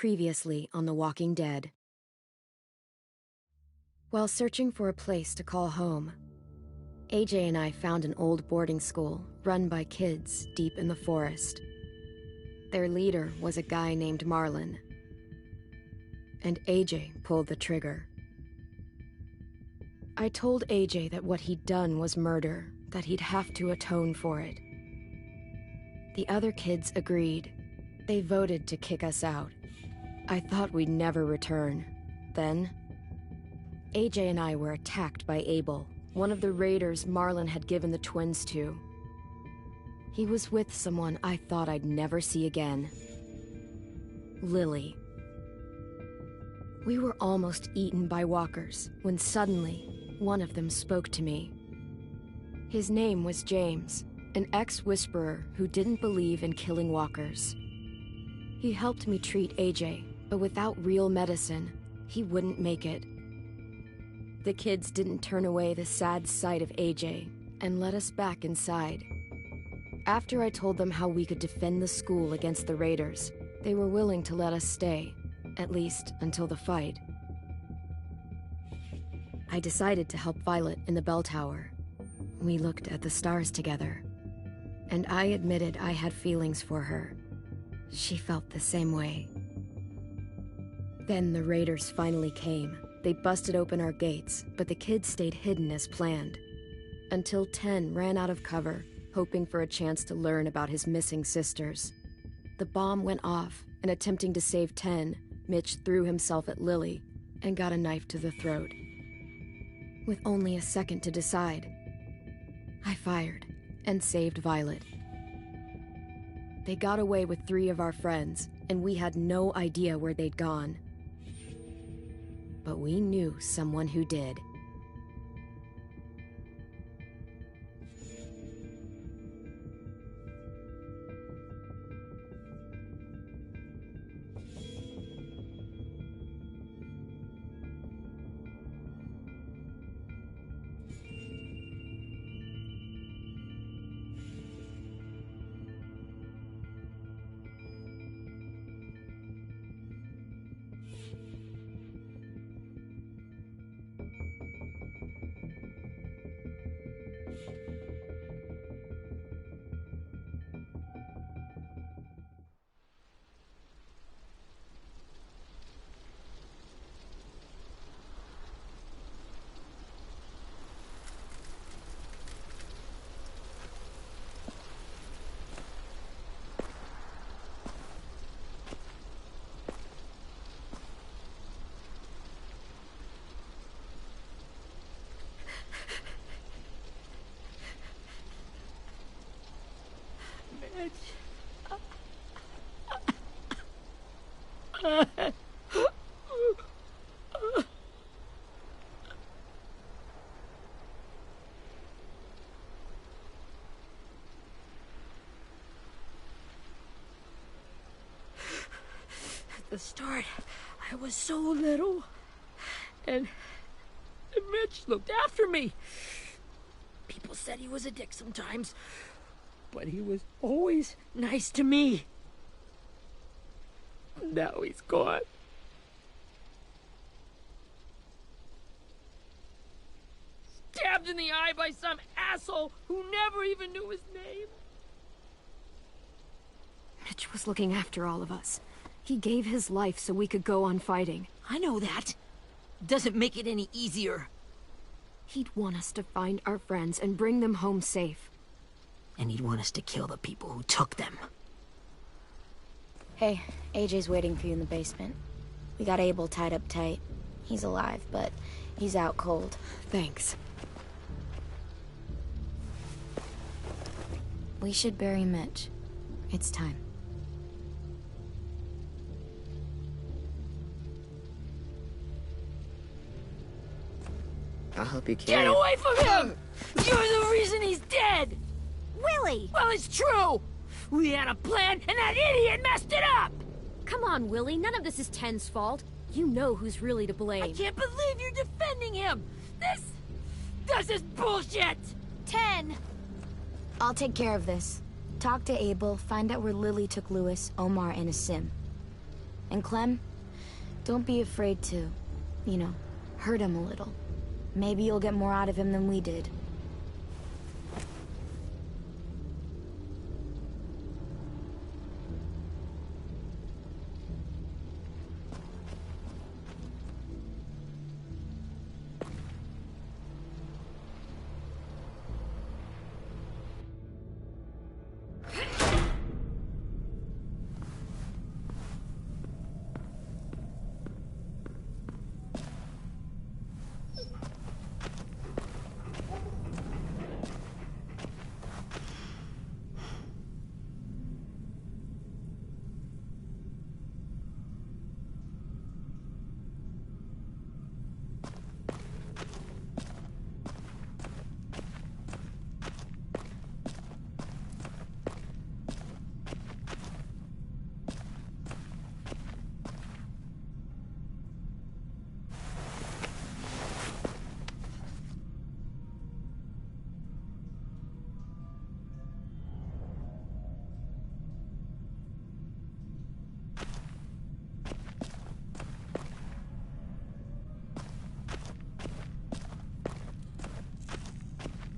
Previously on The Walking Dead. While searching for a place to call home, AJ and I found an old boarding school run by kids deep in the forest. Their leader was a guy named Marlon, and AJ pulled the trigger. I told AJ that what he'd done was murder, that he'd have to atone for it. The other kids agreed. They voted to kick us out. I thought we'd never return. Then, AJ and I were attacked by Abel, one of the raiders Marlon had given the twins to. He was with someone I thought I'd never see again. Lily. We were almost eaten by walkers when suddenly one of them spoke to me. His name was James, an ex-whisperer who didn't believe in killing walkers. He helped me treat AJ, but without real medicine, he wouldn't make it. The kids didn't turn away the sad sight of AJ and let us back inside. After I told them how we could defend the school against the raiders, they were willing to let us stay, at least until the fight. I decided to help Violet in the bell tower. We looked at the stars together, and I admitted I had feelings for her. She felt the same way. Then the raiders finally came. They busted open our gates, but the kids stayed hidden as planned. Until Ten ran out of cover, hoping for a chance to learn about his missing sisters. The bomb went off, and attempting to save Ten, Mitch threw himself at Lily and got a knife to the throat. With only a second to decide, I fired and saved Violet. They got away with 3 of our friends, and we had no idea where they'd gone. But we knew someone who did. At the start, I was so little, and Mitch looked after me. People said he was a dick sometimes, but he was always nice to me. Now he's gone. Stabbed in the eye by some asshole who never even knew his name. Mitch was looking after all of us. He gave his life so we could go on fighting. I know that. Doesn't make it any easier. He'd want us to find our friends and bring them home safe. And he'd want us to kill the people who took them. Hey, AJ's waiting for you in the basement. We got Abel tied up tight. He's alive, but he's out cold. Thanks. We should bury Mitch. It's time. I'll help you carry Get it. away from him! You're the reason he's dead! Willie! Well, it's true! We had a plan, and that idiot messed it up! Come on, Willie. None of this is Ten's fault. You know who's really to blame. I can't believe you're defending him! This is bullshit! 10! I'll take care of this. Talk to Abel, find out where Lily took Lewis, Omar, and Asim. And Clem, don't be afraid to, hurt him a little. Maybe you'll get more out of him than we did.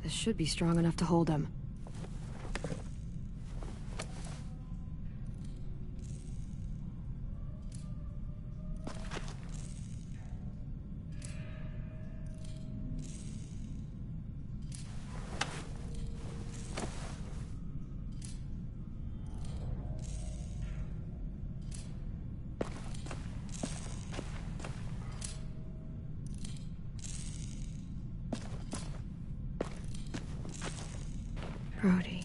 This should be strong enough to hold him. Brody.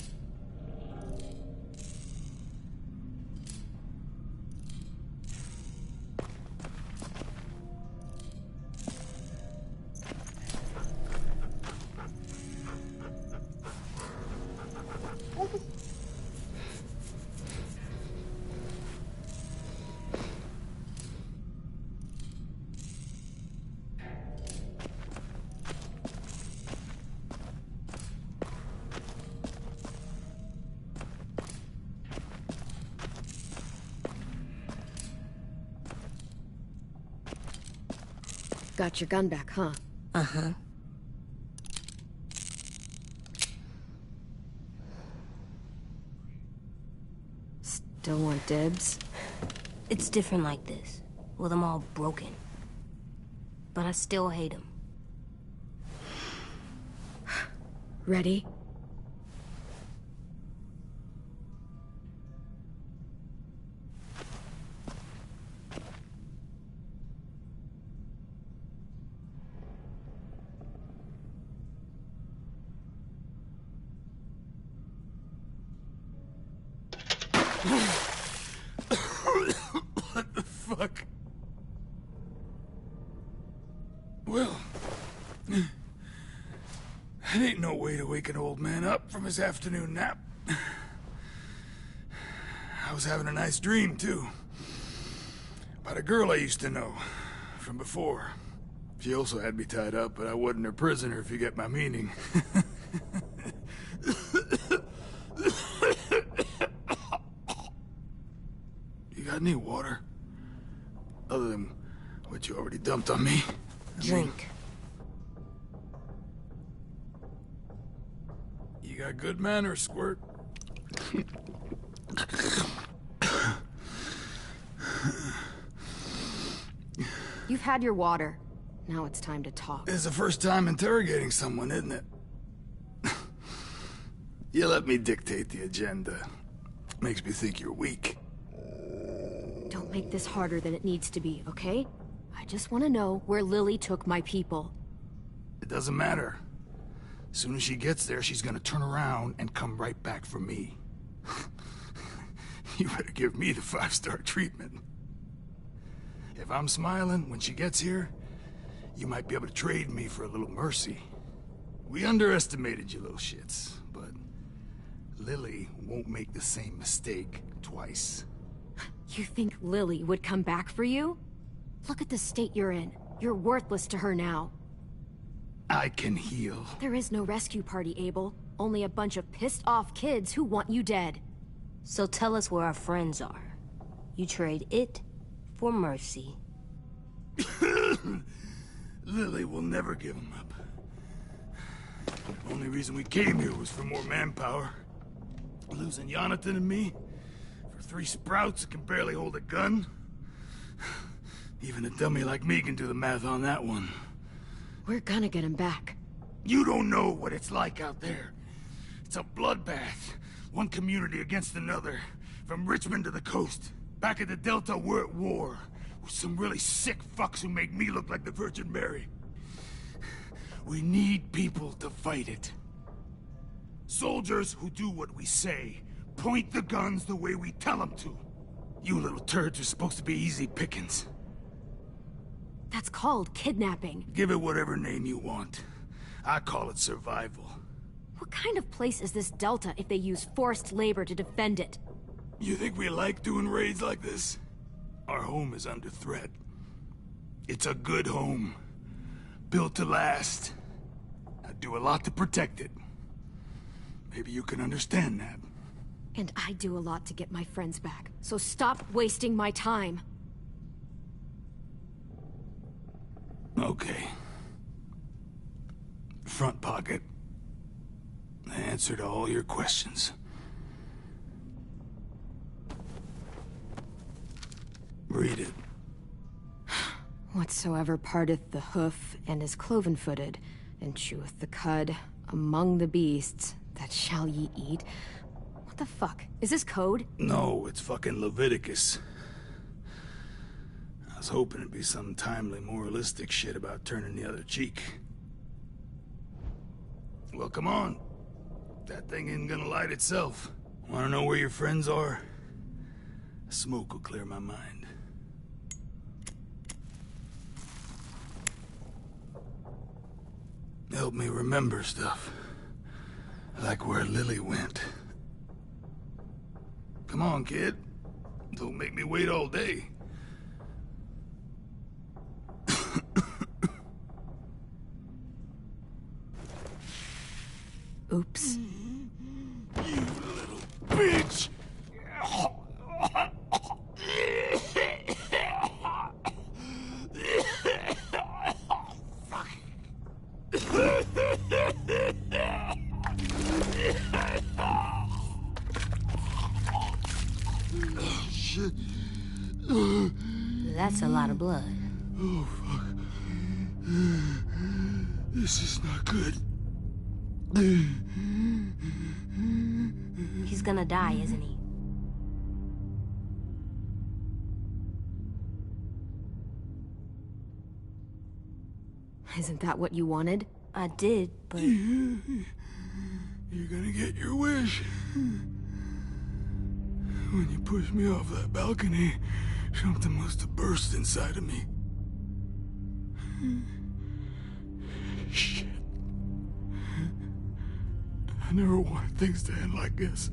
Got your gun back, huh? Uh-huh. Still want dibs? It's different like this, with them all broken. But I still hate him. Ready? What the fuck? Well, that ain't no way to wake an old man up from his afternoon nap. I was having a nice dream, too. About a girl I used to know from before. She also had me tied up, but I wasn't her prisoner, if you get my meaning. You got any water? Other than what you already dumped on me? Drink. You got good manners, Squirt. You've had your water. Now it's time to talk. It's the first time interrogating someone, isn't it? You let me dictate the agenda. Makes me think you're weak. Don't make this harder than it needs to be, okay? I just want to know where Lily took my people. It doesn't matter. As soon as she gets there, she's gonna turn around and come right back for me. You better give me the 5-star treatment. If I'm smiling when she gets here, you might be able to trade me for a little mercy. We underestimated you little shits, but Lily won't make the same mistake twice. You think Lily would come back for you? Look at the state you're in. You're worthless to her now. I can heal. There is no rescue party, Abel. Only a bunch of pissed-off kids who want you dead. So tell us where our friends are. You trade it for mercy. Lily will never give him up. Only reason we came here was for more manpower. Losing Jonathan and me for 3 sprouts that can barely hold a gun. Even a dummy like me can do the math on that one. We're gonna get him back. You don't know what it's like out there. It's a bloodbath. One community against another. From Richmond to the coast. Back at the Delta, we're at war. With some really sick fucks who make me look like the Virgin Mary. We need people to fight it. Soldiers who do what we say. Point the guns the way we tell them to. You little turds are supposed to be easy pickings. That's called kidnapping. Give it whatever name you want. I call it survival. What kind of place is this Delta if they use forced labor to defend it? You think we like doing raids like this? Our home is under threat. It's a good home. Built to last. I do a lot to protect it. Maybe you can understand that. And I do a lot to get my friends back. So stop wasting my time. Okay. Front pocket. The answer to all your questions. Read it. Whatsoever parteth the hoof and is cloven-footed, and cheweth the cud among the beasts, that shall ye eat. What the fuck? Is this code? No, it's fucking Leviticus. I was hoping it'd be some timely, moralistic shit about turning the other cheek. Well, come on. That thing ain't gonna light itself. Wanna know where your friends are? Smoke will clear my mind. Help me remember stuff. Like where Lily went. Come on, kid. Don't make me wait all day. Oops. You little bitch! Shit. That's a lot of blood. Oh, fuck. This is not good. He's gonna die, isn't he? Isn't that what you wanted? I did, but... You're gonna get your wish. When you pushed me off that balcony, something must have burst inside of me. Shit. I never wanted things to end like this.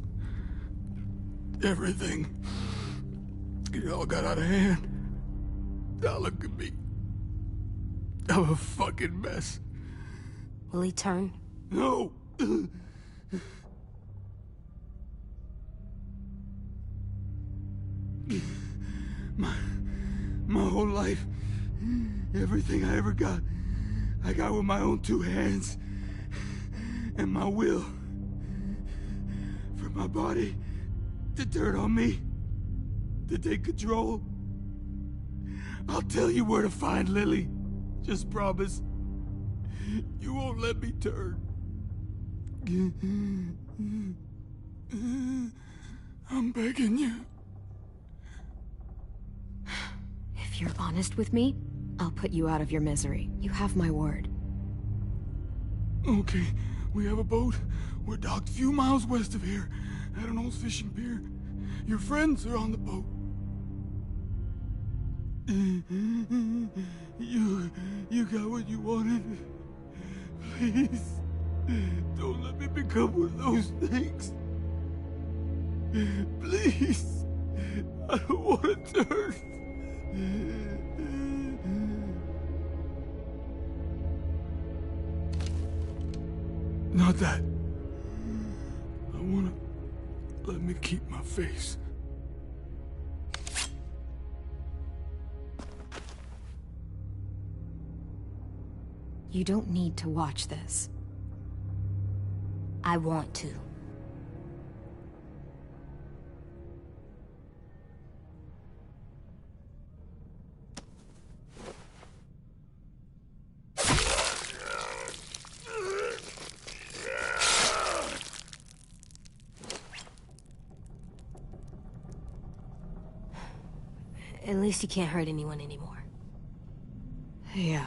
Everything. It all got out of hand. Now look at me. I'm a fucking mess. Will he turn? No! My whole life, everything I ever got, I got with my own 2 hands. And my will. For my body to turn on me. To take control. I'll tell you where to find Lily. Just promise. You won't let me turn. I'm begging you. If you're honest with me, I'll put you out of your misery. You have my word. Okay, we have a boat. We're docked a few miles west of here, at an old fishing pier. Your friends are on the boat. You got what you wanted. Please, don't let me become one of those things. Please, I don't want to turn. Not that. I wanna let me keep my face. You don't need to watch this. I want to. At least you can't hurt anyone anymore. Yeah.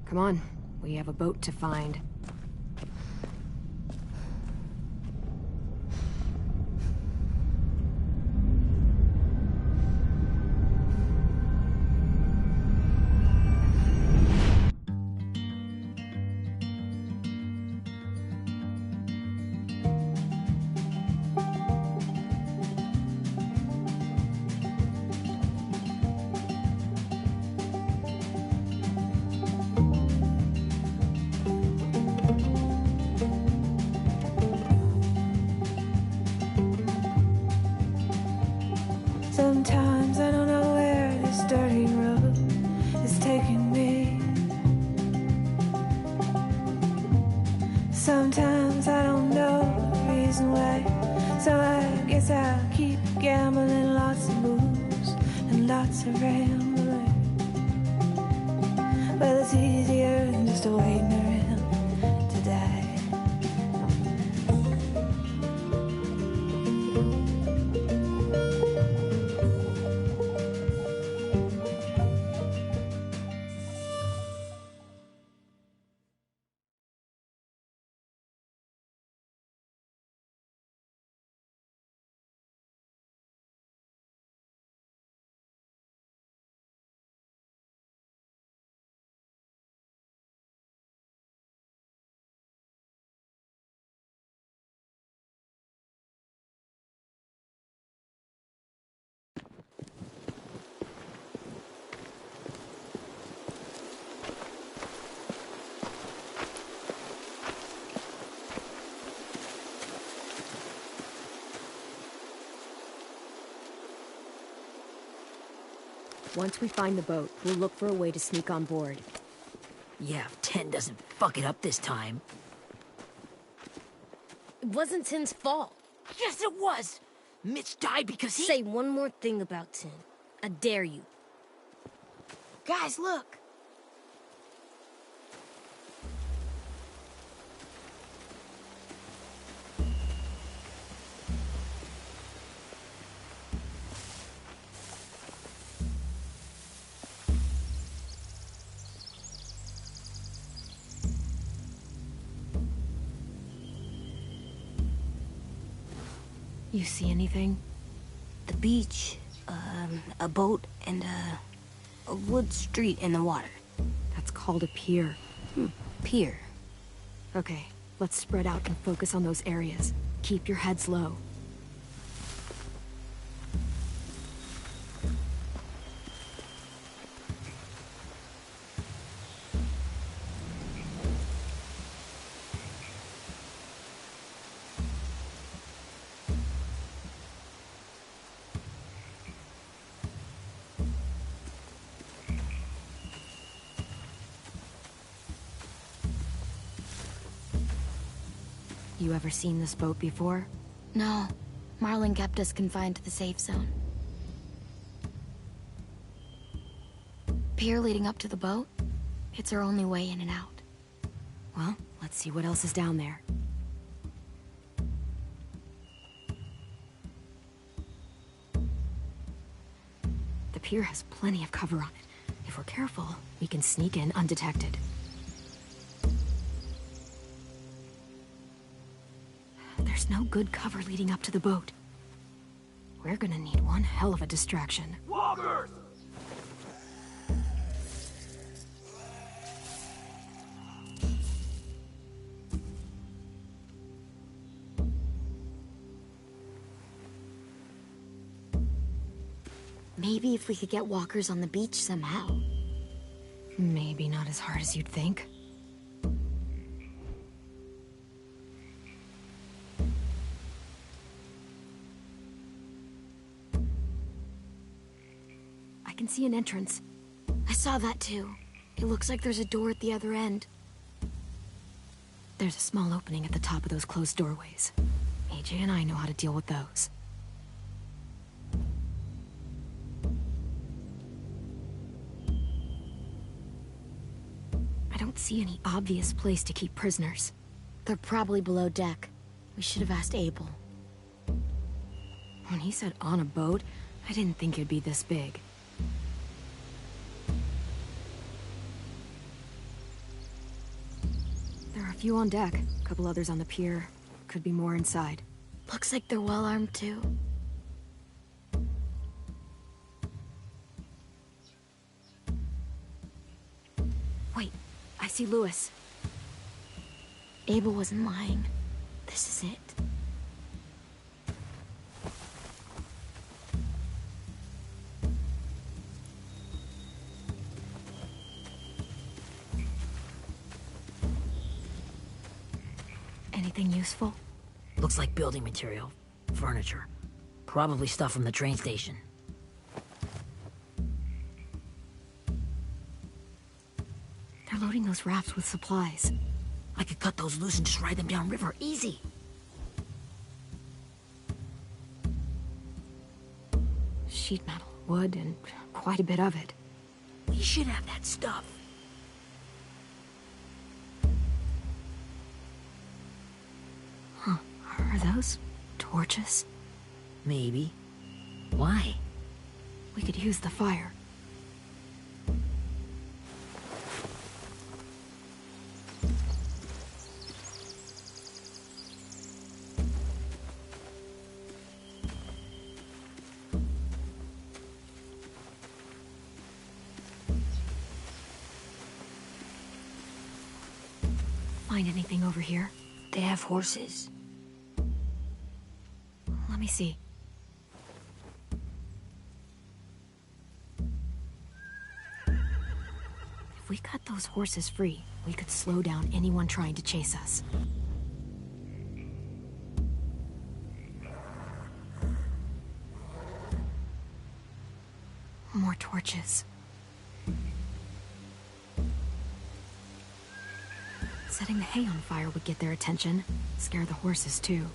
Come on, we have a boat to find. Sometimes I don't know where this dirty road is taking me. Sometimes I don't know the reason why. So I guess I'll keep gambling, lots of moves and lots of rambling. Well, it's easier than just waiting around to die. Once we find the boat, we'll look for a way to sneak on board. Yeah, if 10 doesn't fuck it up this time. It wasn't Tin's fault. Yes, it was! Mitch died because he— Say one more thing about Tin. I dare you. Guys, look! You see anything? The beach, a boat, and a wood street in the water. That's called a pier. Pier. Okay, let's spread out and focus on those areas. Keep your heads low. You ever seen this boat before? No. Marlon kept us confined to the safe zone. Pier leading up to the boat? It's our only way in and out. Well, let's see what else is down there. The pier has plenty of cover on it. If we're careful, we can sneak in undetected. There's no good cover leading up to the boat. We're gonna need one hell of a distraction. Walkers! Maybe if we could get walkers on the beach somehow. Maybe not as hard as you'd think. see an entrance. I saw that too. It looks like there's a door at the other end. There's a small opening at the top of those closed doorways. AJ and I know how to deal with those. I don't see any obvious place to keep prisoners. They're probably below deck. We should have asked Abel. When he said on a boat, I didn't think it'd be this big. There are a few on deck, a couple others on the pier. Could be more inside. Looks like they're well armed too. Wait, I see Lewis. Abel wasn't lying. This is it. Anything useful? Looks like building material. Furniture. Probably stuff from the train station. They're loading those rafts with supplies. I could cut those loose and just ride them downriver. Easy. Sheet metal, wood, and quite a bit of it. We should have that stuff. Huh. Are those torches? Maybe. Why? We could use the fire. Find anything over here? They have horses. Let me see. If we cut those horses free, we could slow down anyone trying to chase us. More torches. Setting the hay on fire would get their attention. Scare the horses, too.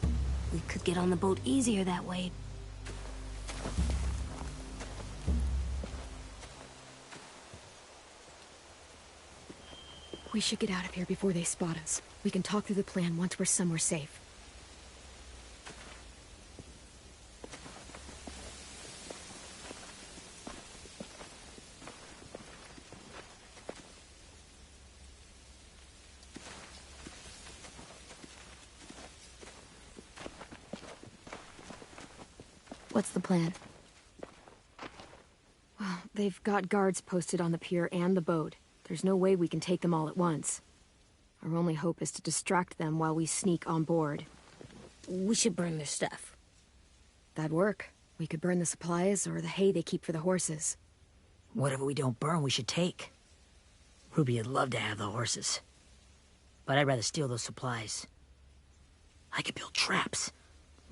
We could get on the boat easier that way. We should get out of here before they spot us. We can talk through the plan once we're somewhere safe. What's the plan? Well, they've got guards posted on the pier and the boat. There's no way we can take them all at once. Our only hope is to distract them while we sneak on board. We should burn their stuff. That'd work. We could burn the supplies or the hay they keep for the horses. Whatever we don't burn, we should take. Ruby would love to have the horses. But I'd rather steal those supplies. I could build traps.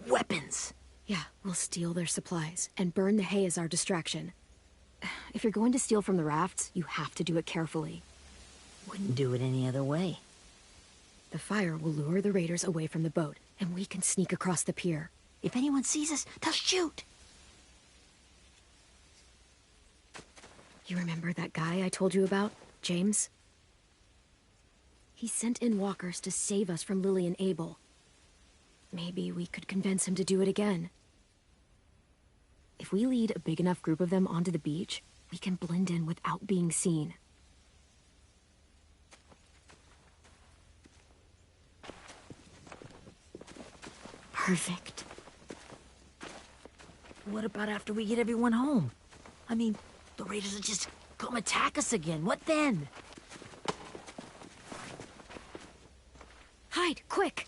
Weapons. Yeah, we'll steal their supplies and burn the hay as our distraction. If you're going to steal from the rafts, you have to do it carefully. Wouldn't do it any other way. The fire will lure the raiders away from the boat, and we can sneak across the pier. If anyone sees us, they'll shoot. You remember that guy I told you about, James? He sent in walkers to save us from Lily and Abel. Maybe we could convince him to do it again. If we lead a big enough group of them onto the beach, we can blend in without being seen. Perfect. What about after we get everyone home? I mean, the raiders will just come attack us again. What then? Hide, quick!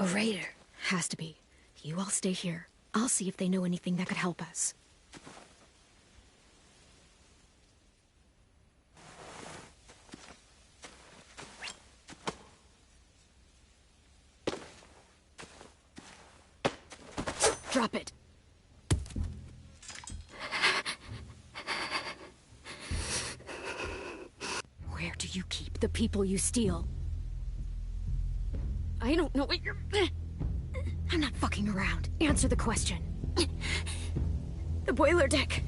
A raider. Has to be. You all stay here. I'll see if they know anything that could help us. Drop it. Where do you keep the people you steal? I don't know what you're... I'm not fucking around. Answer the question. The boiler deck.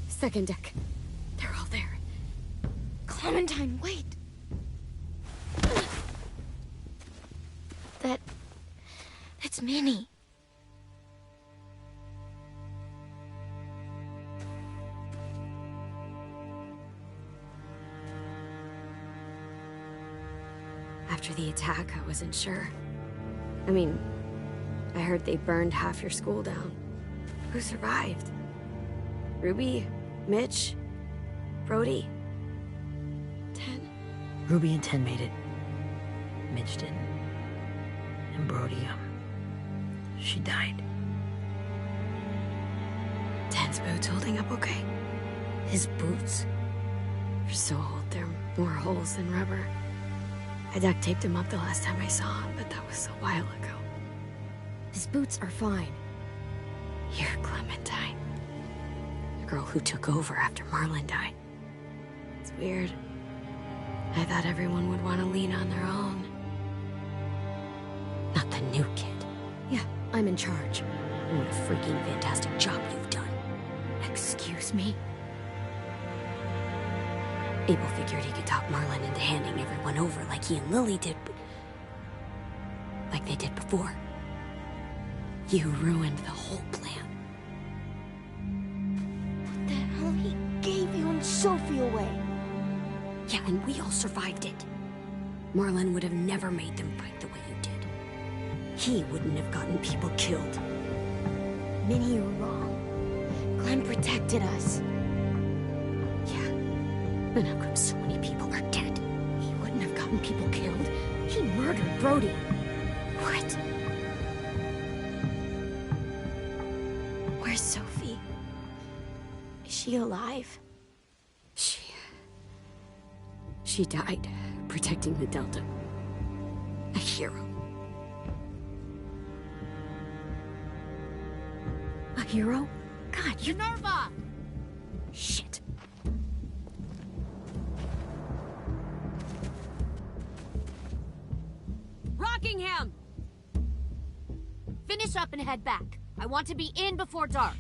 Second deck. They're all there. Clementine, wait. That's Minnie. After the attack, I wasn't sure. I mean, I heard they burned half your school down. Who survived? Ruby? Mitch? Brody? Ten? Ruby and Ten made it. Mitch didn't. And Brody, she died. Ten's boots holding up okay? His boots. They're so old, there are more holes than rubber. I duct taped him up the last time I saw him, but that was a while ago. His boots are fine. You're Clementine. The girl who took over after Marlon died. It's weird. I thought everyone would want to lean on their own. Not the new kid. Yeah, I'm in charge. What a freaking fantastic job you've done. Excuse me? Abel figured he could talk Marlon into handing everyone over like he and Lily did, but... like they did before. You ruined the whole plan. What the hell? He gave you and Sophie away. Yeah, and we all survived it. Marlon would have never made them fight the way you did. He wouldn't have gotten people killed. Minnie, you're wrong. Glenn protected us. Yeah. And how come so many people are dead? He wouldn't have gotten people killed. He murdered Brody. What? Where's Sophie? Is she alive? She died protecting the Delta. A hero. A hero? God, you... Minerva! Shit. Rockingham! Finish up and head back. I want to be in before dark.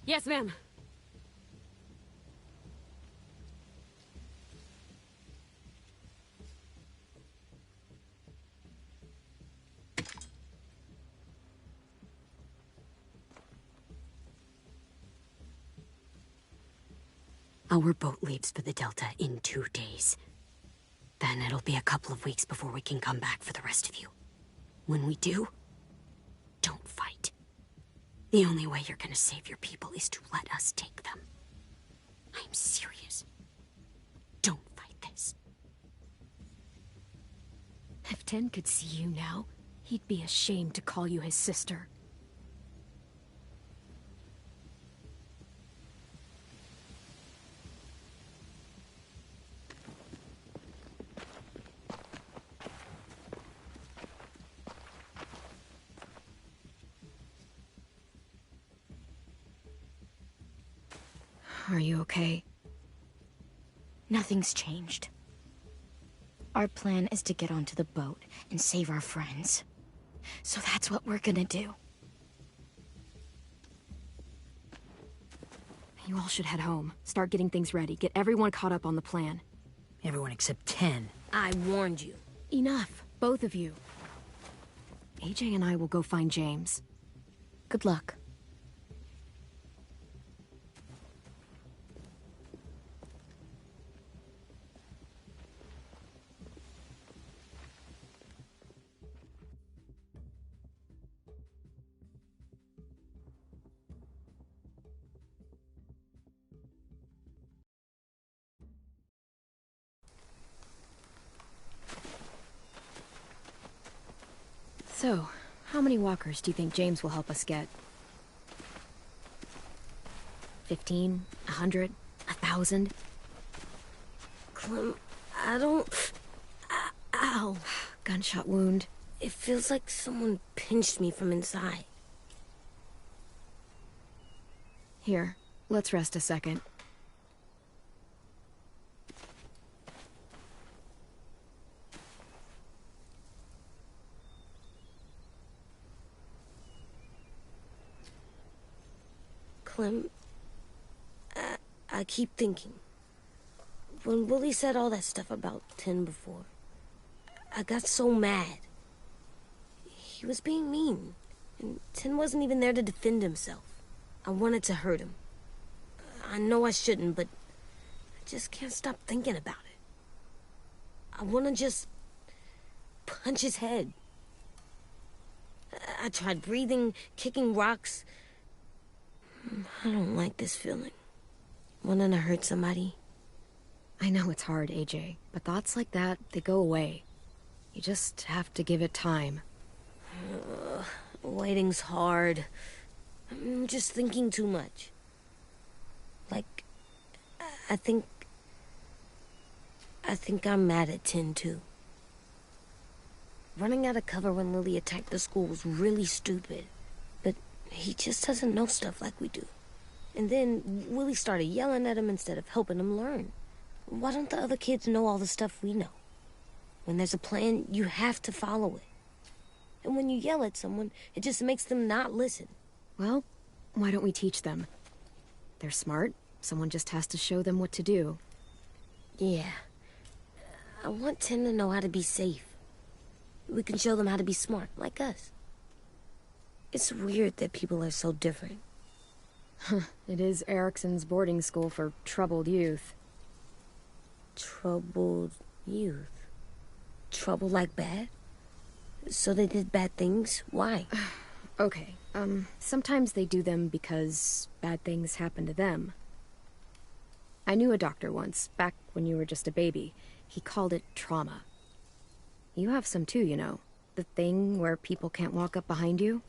Yes, ma'am. Our boat leaves for the Delta in 2 days. Then it'll be a couple of weeks before we can come back for the rest of you. When we do, don't fight. The only way you're gonna save your people is to let us take them. I'm serious. Don't fight this. If Ten could see you now, he'd be ashamed to call you his sister. Are you okay? Nothing's changed. Our plan is to get onto the boat and save our friends. So that's what we're gonna do. You all should head home. Start getting things ready. Get everyone caught up on the plan. Everyone except 10. I warned you. Enough, both of you. AJ and I will go find James. Good luck. So, how many walkers do you think James will help us get? 15? 100? 1,000? Clem, I don't... Ow. Gunshot wound. It feels like someone pinched me from inside. Here, let's rest a second. Clem, I keep thinking. When Willie said all that stuff about Tin before, I got so mad. He was being mean, and Tin wasn't even there to defend himself. I wanted to hurt him. I know I shouldn't, but I just can't stop thinking about it. I want to just punch his head. I tried breathing, kicking rocks. I don't like this feeling. Wanting to hurt somebody. I know it's hard, AJ, but thoughts like that, they go away. You just have to give it time. Waiting's hard. I'm just thinking too much. Like, I think I'm mad at Tin, too. Running out of cover when Lily attacked the school was really stupid. But he just doesn't know stuff like we do. And then Willie started yelling at him instead of helping him learn. Why don't the other kids know all the stuff we know? When there's a plan, you have to follow it. And when you yell at someone, it just makes them not listen. Well, why don't we teach them? They're smart. Someone just has to show them what to do. Yeah. I want Tin to know how to be safe. We can show them how to be smart, like us. It's weird that people are so different. It is Erickson's boarding school for troubled youth. Troubled youth? Trouble like bad? So they did bad things? Why? Okay, sometimes they do them because bad things happen to them. I knew a doctor once, back when you were just a baby. He called it trauma. You have some too, you know. The thing where people can't walk up behind you.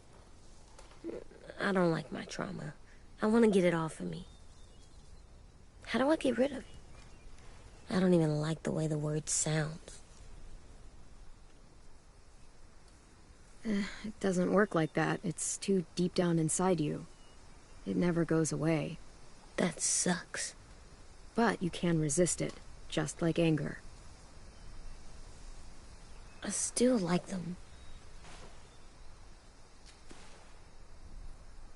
I don't like my trauma. I want to get it off of me. How do I get rid of it? I don't even like the way the word sounds. It doesn't work like that. It's too deep down inside you. It never goes away. That sucks. But you can resist it, just like anger. I still like them.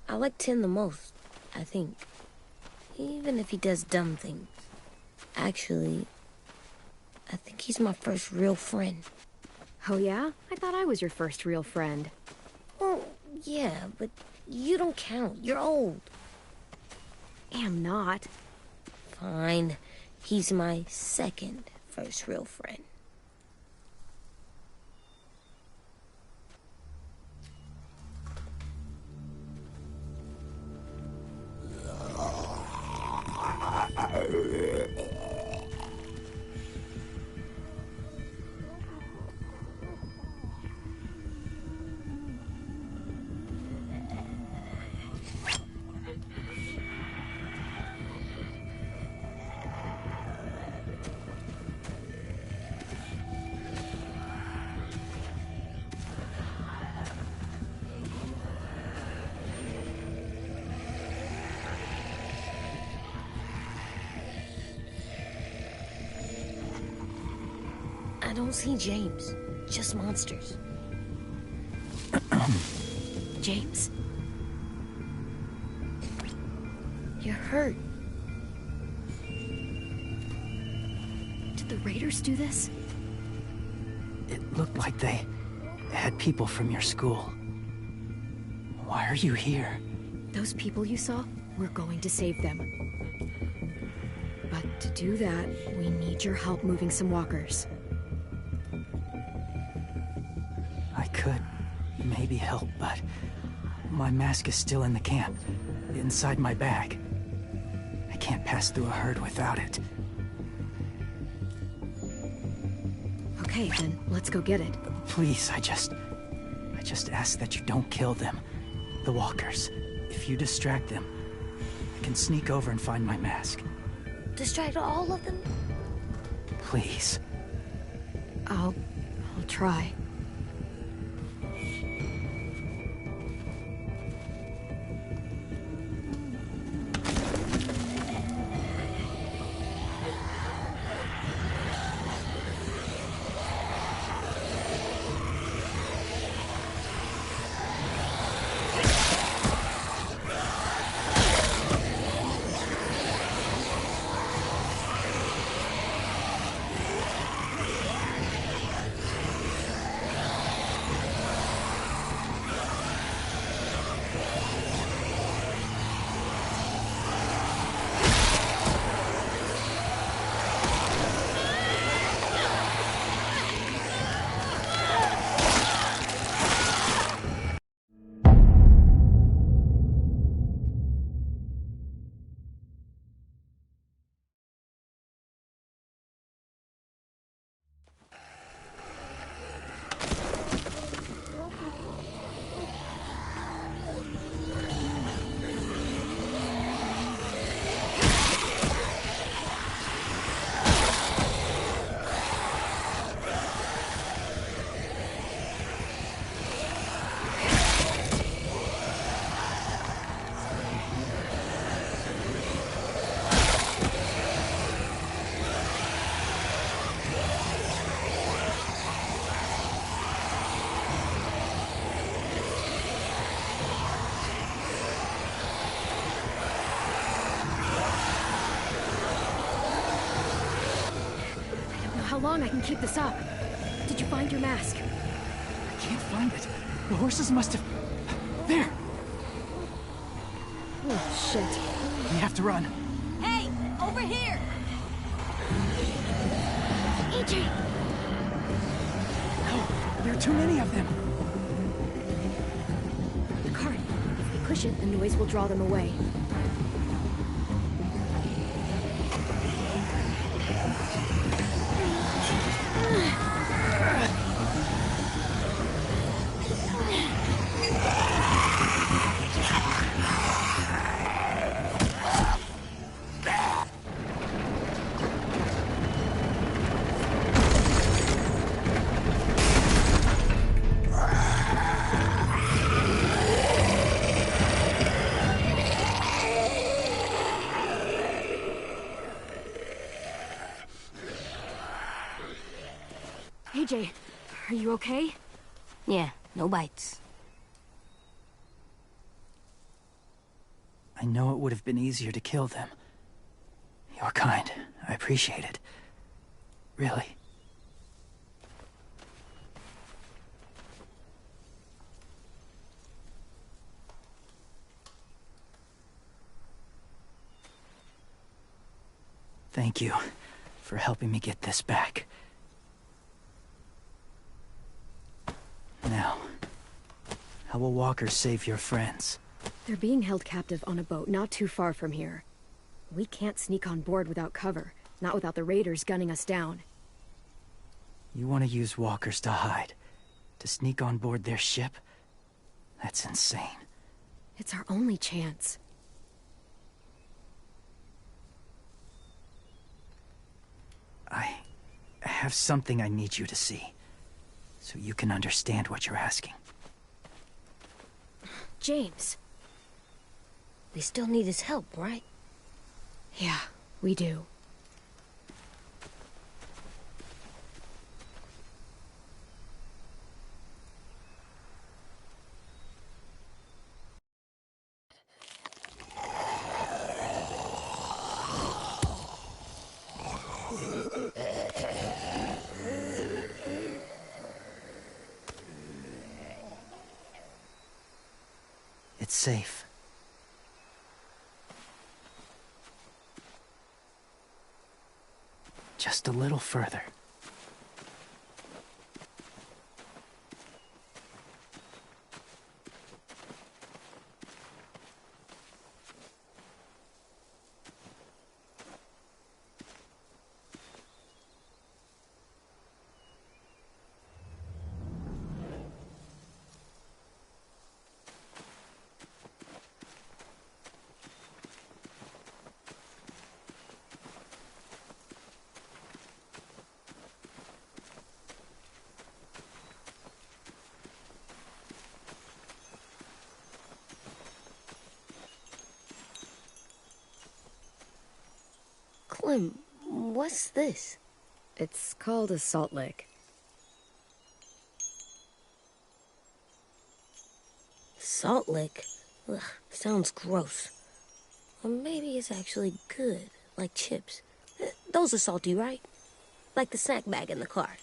I like Tin the most, I think. Even if he does dumb things. Actually, I think he's my first real friend. Oh yeah? I thought I was your first real friend. Well, yeah, but you don't count. You're old. Am not. Fine. He's my second first real friend. I don't see James, just monsters. James. You're hurt. Did the Raiders do this? It looked like they had people from your school. Why are you here? Those people you saw, we're going to save them. But to do that, we need your help moving some walkers. I could maybe help, but my mask is still in the camp, inside my bag. I can't pass through a herd without it. Okay, then let's go get it. Please, I just ask that you don't kill them. The walkers. If you distract them, I can sneak over and find my mask. Distract all of them? Please. I'll try. How long I can keep this up? Did you find your mask? I can't find it. The horses must have... There! Oh, shit. We have to run. Hey! Over here! AJ! No, there are too many of them. The cart. If we push it, the noise will draw them away. AJ, are you okay? Yeah, no bites. I know it would have been easier to kill them. You're kind. I appreciate it. Really. Thank you for helping me get this back. Now, how will Walker save your friends? They're being held captive on a boat not too far from here. We can't sneak on board without cover, not without the raiders gunning us down. You want to use walkers to hide? To sneak on board their ship? That's insane. It's our only chance. I have something I need you to see, so you can understand what you're asking. James. We still need his help, right? Yeah, we do. It's safe. Just a little further. Clem, what's this? It's called a salt lick. Salt lick? Ugh, sounds gross. Or maybe it's actually good, like chips. Those are salty, right? Like the snack bag in the car.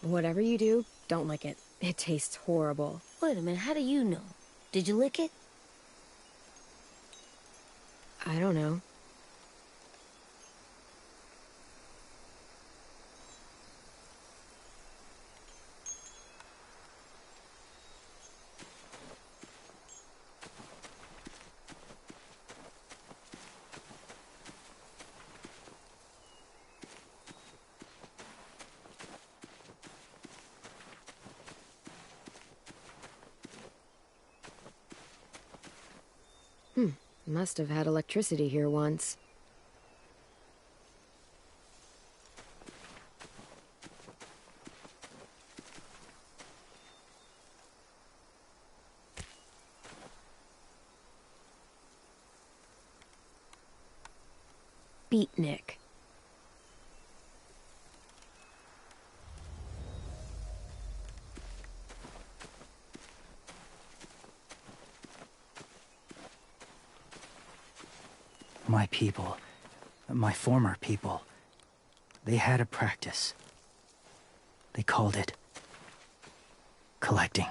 Whatever you do, don't lick it. It tastes horrible. Wait a minute, how do you know? Did you lick it? I don't know. Must have had electricity here once. Beatnik. My people, my former people, they had a practice. They called it collecting.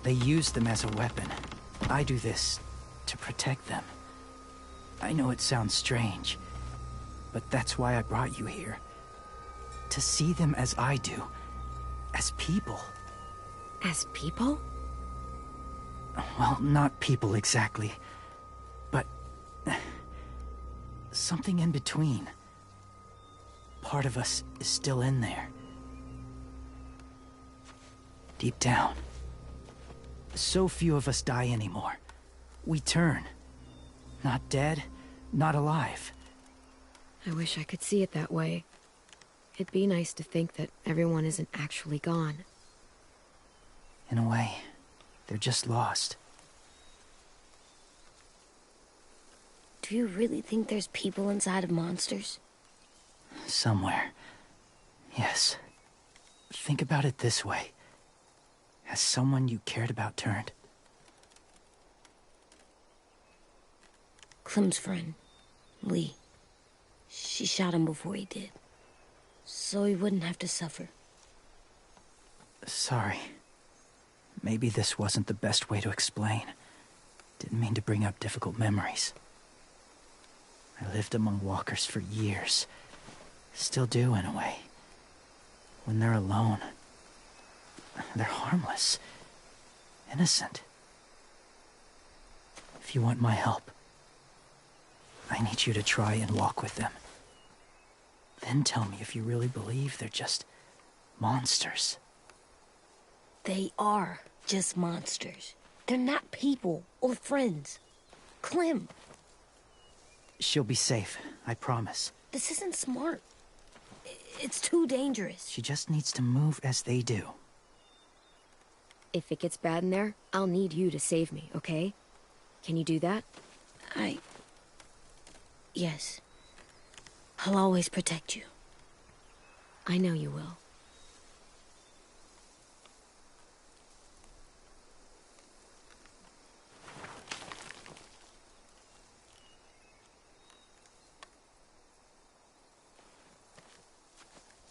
They use them as a weapon. I do this to protect them. I know it sounds strange, but that's why I brought you here. To see them as I do. As people. As people? Well, not people exactly, but something in between. Part of us is still in there. Deep down. So few of us die anymore. We turn. Not dead, not alive. I wish I could see it that way. It'd be nice to think that everyone isn't actually gone. In a way, they're just lost. Do you really think there's people inside of monsters? Somewhere. Yes. Think about it this way. Has someone you cared about turned? Clem's friend, Lee. She shot him before he did. So he wouldn't have to suffer. Sorry. Maybe this wasn't the best way to explain. Didn't mean to bring up difficult memories. I lived among walkers for years. Still do, in a way. When they're alone, they're harmless. Innocent. If you want my help, I need you to try and walk with them. Then tell me if you really believe they're just monsters. They are just monsters. They're not people or friends. Clem. She'll be safe, I promise. This isn't smart. It's too dangerous. She just needs to move as they do. If it gets bad in there, I'll need you to save me, okay? Can you do that? Yes. I'll always protect you. I know you will.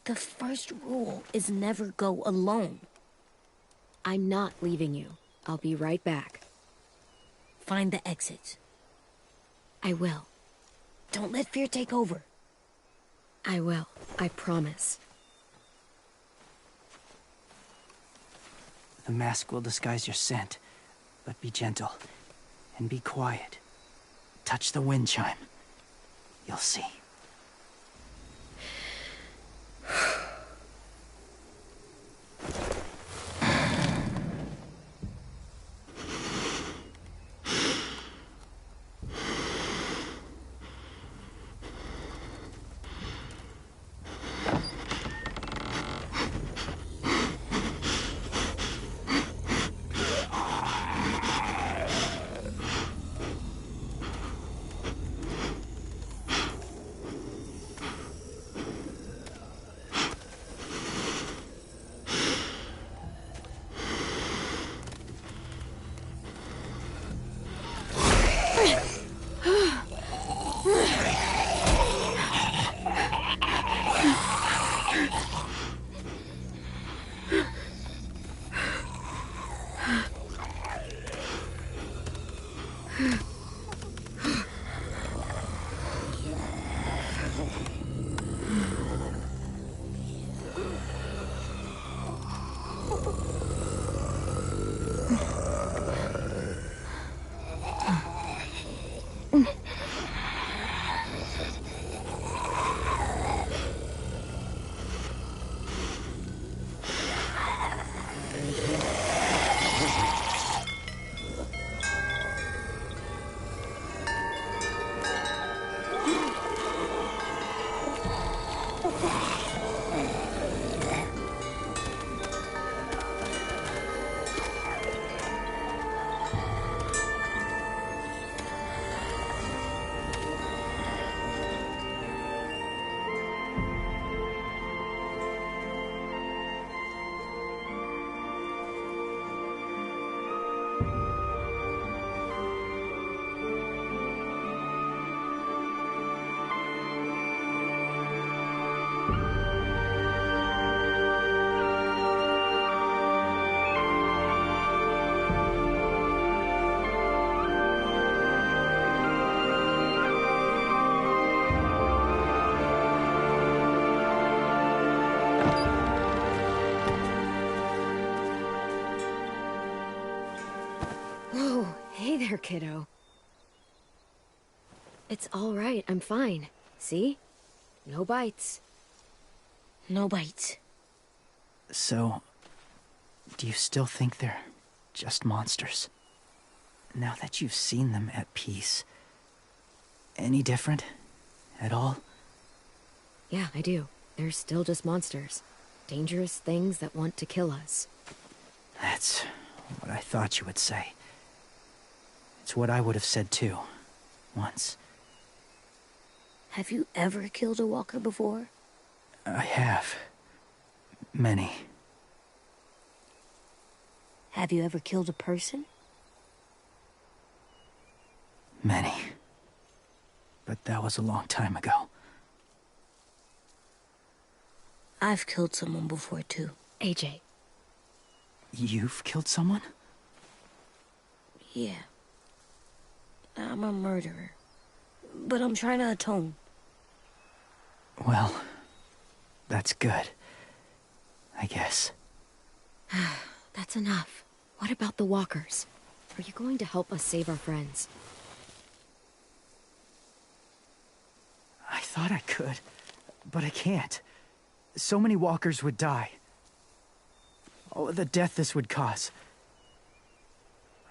The first rule is never go alone. I'm not leaving you. I'll be right back. Find the exits. I will. Don't let fear take over. I will. I promise. The mask will disguise your scent, but be gentle and be quiet. Touch the wind chime. You'll see. there, kiddo. It's all right. I'm fine. See? No bites. No bites. So, do you still think they're just monsters? Now that you've seen them at peace, any different? At all? Yeah, I do. They're still just monsters. Dangerous things that want to kill us. That's what I thought you would say. It's what I would have said too, once. Have you ever killed a walker before? I have. Many. Have you ever killed a person? Many. But that was a long time ago. I've killed someone before, too. AJ. You've killed someone? Yeah. I'm a murderer. But I'm trying to atone. Well, that's good. I guess. That's enough. What about the walkers? Are you going to help us save our friends? I thought I could, but I can't. So many walkers would die. Oh, the death this would cause.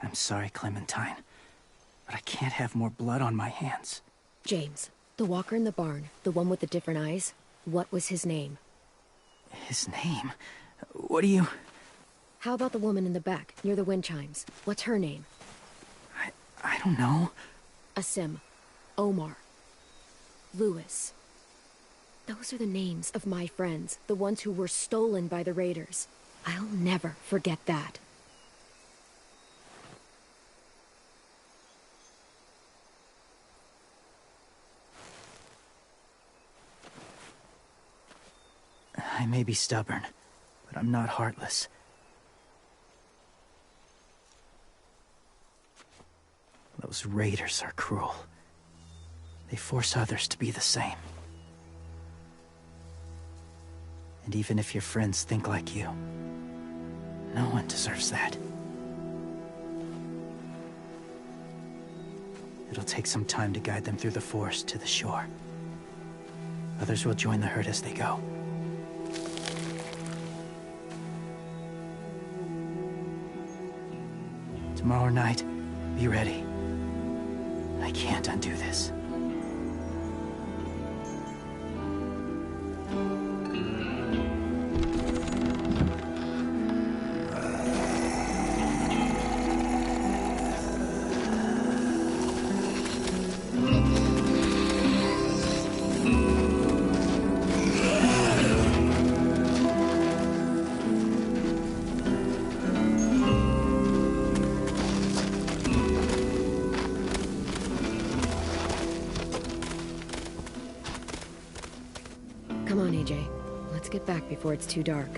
I'm sorry, Clementine, but I can't have more blood on my hands. James, the walker in the barn, the one with the different eyes, what was his name? His name? What do you... How about the woman in the back, near the wind chimes? What's her name? I don't know. Asim. Omar. Lewis. Those are the names of my friends, the ones who were stolen by the raiders. I'll never forget that. I may be stubborn, but I'm not heartless. Those raiders are cruel. They force others to be the same. And even if your friends think like you, no one deserves that. It'll take some time to guide them through the forest to the shore. Others will join the herd as they go. Tomorrow night, be ready. I can't undo this. Come on, AJ. Let's get back before it's too dark.